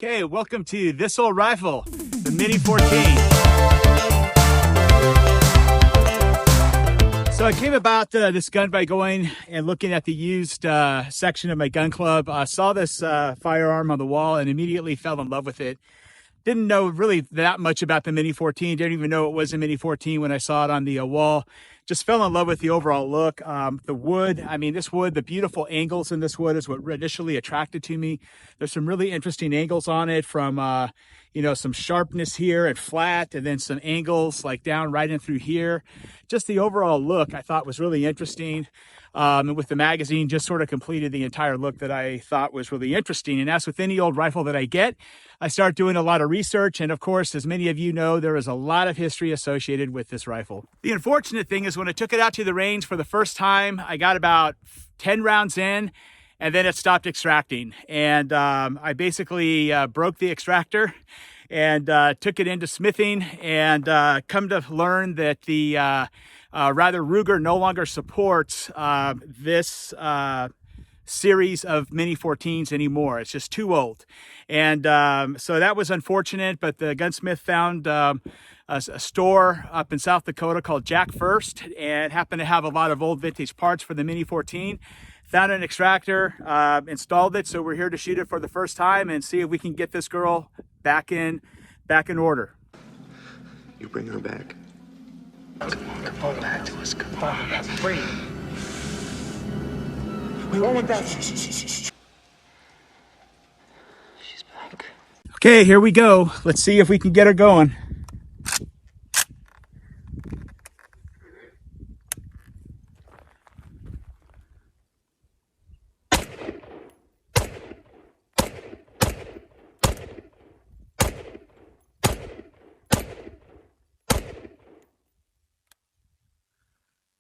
Okay, welcome to this old rifle, the Mini 14. So I came about this gun by going and looking at the used section of my gun club. I saw this firearm on the wall and immediately fell in love with it. Didn't know really that much about the Mini 14. Didn't even know it was a Mini 14 when I saw it on the wall. Just fell in love with the overall look. The wood, I mean, this wood, the beautiful angles in this wood is what initially attracted to me. There's some really interesting angles on it from, you know, some sharpness here and flat, and then some angles like down right in through here. Just the overall look I thought was really interesting. And with the magazine, just sort of completed the entire look that I thought was really interesting. And as with any old rifle that I get, I start doing a lot of research. And of course, as many of you know, there is a lot of history associated with this rifle. The unfortunate thing is when I took it out to the range for the first time, I got about 10 rounds in and then it stopped extracting. And I basically broke the extractor and took it into smithing and come to learn that the rather Ruger no longer supports this series of Mini 14s anymore. It's just too old. And so that was unfortunate, but the gunsmith found a store up in South Dakota called Jack First and happened to have a lot of old vintage parts for the Mini 14. Found an extractor, installed it, so we're here to shoot it for the first time and see if we can get this girl back in order. You bring her back. Come on, come back to us. Come on, that's free. Wait, that. She's back. Okay, here we go. Let's see if we can get her going.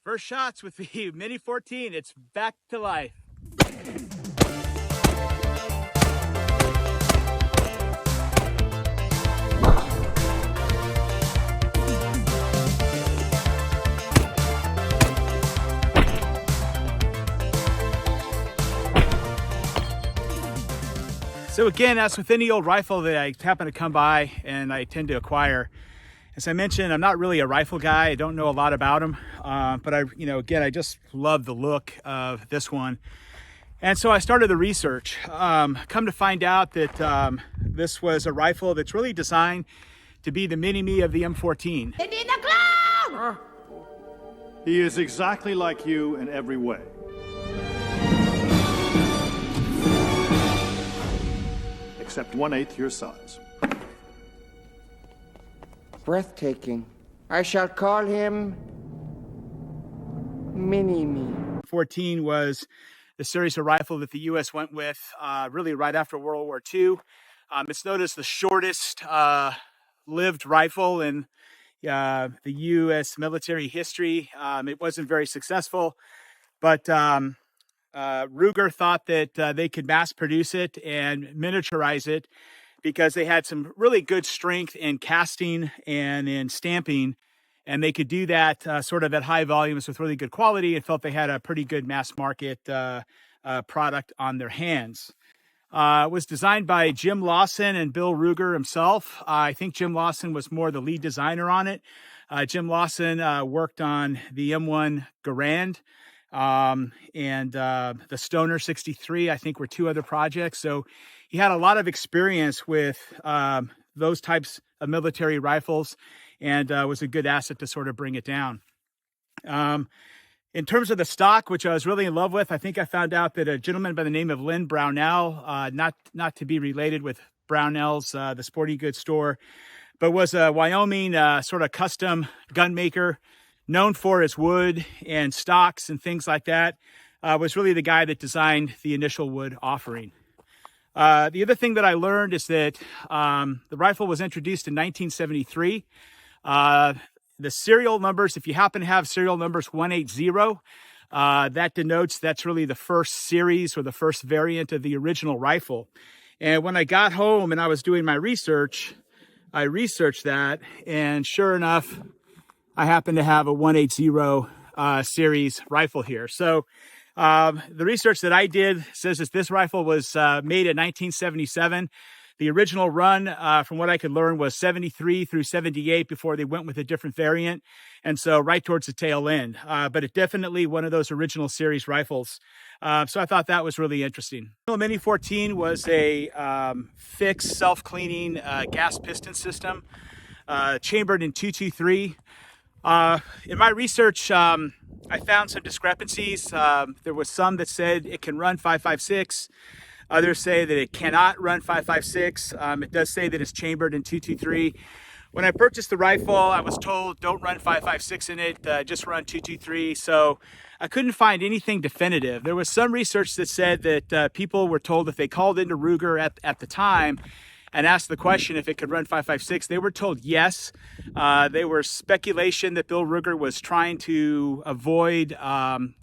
First shots with the Mini 14, it's back to life. So again, as with any old rifle that I happen to come by and I tend to acquire, as I mentioned, I'm not really a rifle guy. I don't know a lot about them, but I just love the look of this one. And so I started the research. Come to find out that this was a rifle that's really designed to be the mini-me of the M14. He is exactly like you in every way. Except 1/8 your size. Breathtaking. I shall call him Mini-Me. 14 was the series of rifle that the U.S. went with really right after World War II. It's known as the shortest lived rifle in the U.S. military history. It wasn't very successful, but Ruger thought that they could mass produce it and miniaturize it because they had some really good strength in casting and in stamping, and they could do that sort of at high volumes with really good quality, and felt they had a pretty good mass market product on their hands. It was designed by Jim Lawson and Bill Ruger himself. I think Jim Lawson was more the lead designer on it. Jim Lawson worked on the M1 Garand and the Stoner 63, I think, were two other projects. So he had a lot of experience with those types of military rifles and was a good asset to sort of bring it down. In terms of the stock, which I was really in love with, I think I found out that a gentleman by the name of Lynn Brownell, not to be related with Brownell's, the sporting goods store, but was a Wyoming sort of custom gun maker, known for his wood and stocks and things like that, was really the guy that designed the initial wood offering. The other thing that I learned is that the rifle was introduced in 1973. The serial numbers, if you happen to have serial numbers 180, that denotes that's really the first series or the first variant of the original rifle. And when I got home and I was doing my research, I researched that, and sure enough, I happen to have a 180 series rifle here. So the research that I did says that this rifle was made in 1977. The original run, from what I could learn, was 73 through 78 before they went with a different variant. And so right towards the tail end. But it definitely one of those original series rifles. So I thought that was really interesting. The Mini 14 was a fixed self-cleaning gas piston system, chambered in 223. In my research, I found some discrepancies. There was some that said it can run 5.56. Others say that it cannot run 5.56. It does say that it's chambered in 223. When I purchased the rifle, I was told don't run 5.56 in it, just run 223. So I couldn't find anything definitive. There was some research that said that people were told if they called into Ruger at the time and asked the question if it could run 5.56, they were told yes. They were speculation that Bill Ruger was trying to avoid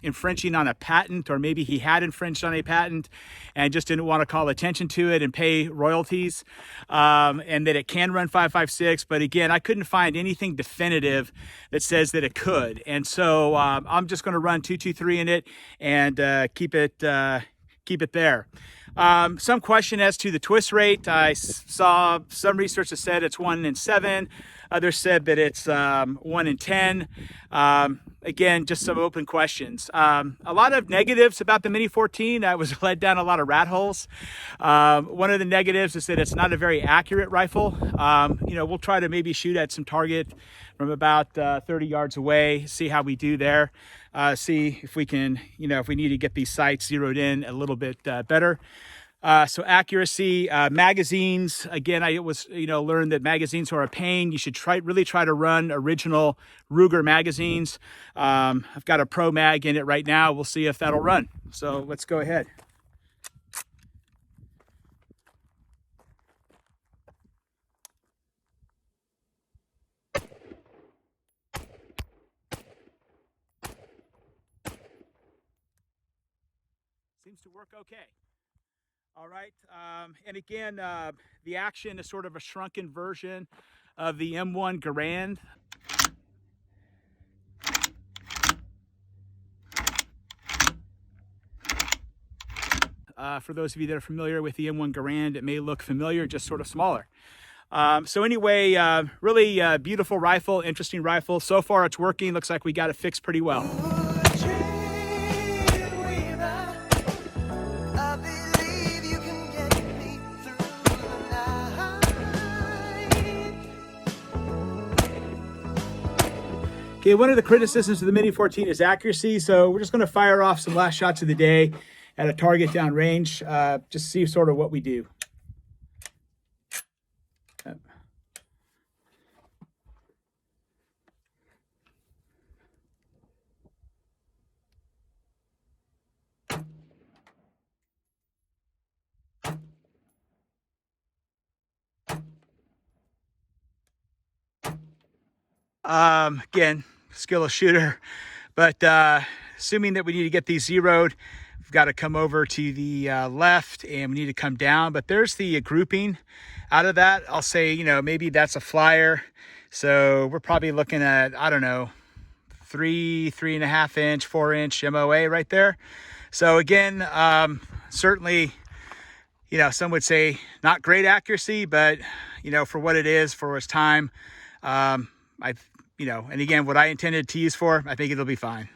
infringing on a patent, or maybe he had infringed on a patent and just didn't want to call attention to it and pay royalties, and that it can run 5.56. But again, I couldn't find anything definitive that says that it could. And so I'm just going to run 223 in it and keep it there. Some question as to the twist rate. I saw some research that said it's 1 in 7. Others said that it's 1 in 10. Again, just some open questions. A lot of negatives about the Mini 14. I was led down a lot of rat holes. One of the negatives is that it's not a very accurate rifle. We'll try to maybe shoot at some target from about 30 yards away, see how we do there. See if we can, if we need to get these sights zeroed in a little bit better. So accuracy, magazines. Again, I learned that magazines are a pain. You should really try to run original Ruger magazines. I've got a Pro Mag in it right now. We'll see if that'll run. So let's go ahead. Seems to work okay. All right, and again, the action is sort of a shrunken version of the M1 Garand. For those of you that are familiar with the M1 Garand, it may look familiar, just sort of smaller. So anyway, really beautiful rifle, interesting rifle. So far it's working. Looks like we got it fixed pretty well. Okay, one of the criticisms of the Mini 14 is accuracy, so we're just going to fire off some last shots of the day at a target down range, just see sort of what we do. Again, skillless shooter, but assuming that we need to get these zeroed, we've got to come over to the left and we need to come down, but there's the grouping out of that. I'll say, maybe that's a flyer. So we're probably looking at, I don't know, 3.5 inch, 4 inch MOA right there. So again, certainly, some would say not great accuracy, but for what it is, for its time, and again, what I intended to use for, I think it'll be fine.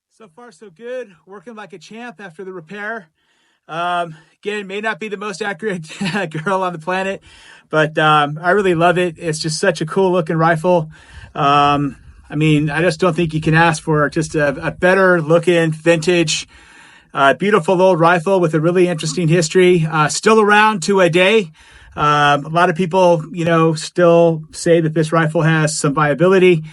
So far, so good. Working like a champ after the repair. Again, may not be the most accurate girl on the planet, but I really love it. It's just such a cool looking rifle. I just don't think you can ask for just a better looking vintage, beautiful old rifle with a really interesting history. Still around to a day. A lot of people, still say that this rifle has some viability.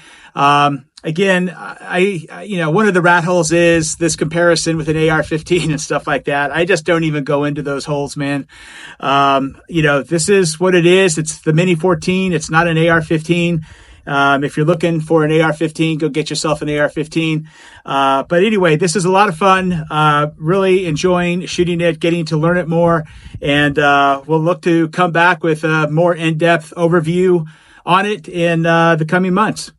Again, one of the rat holes is this comparison with an AR-15 and stuff like that. I just don't even go into those holes, man. This is what it is. It's the Mini 14. It's not an AR-15. If you're looking for an AR-15, go get yourself an AR-15. But anyway, this is a lot of fun. Really enjoying shooting it, getting to learn it more. And we'll look to come back with a more in-depth overview on it in the coming months.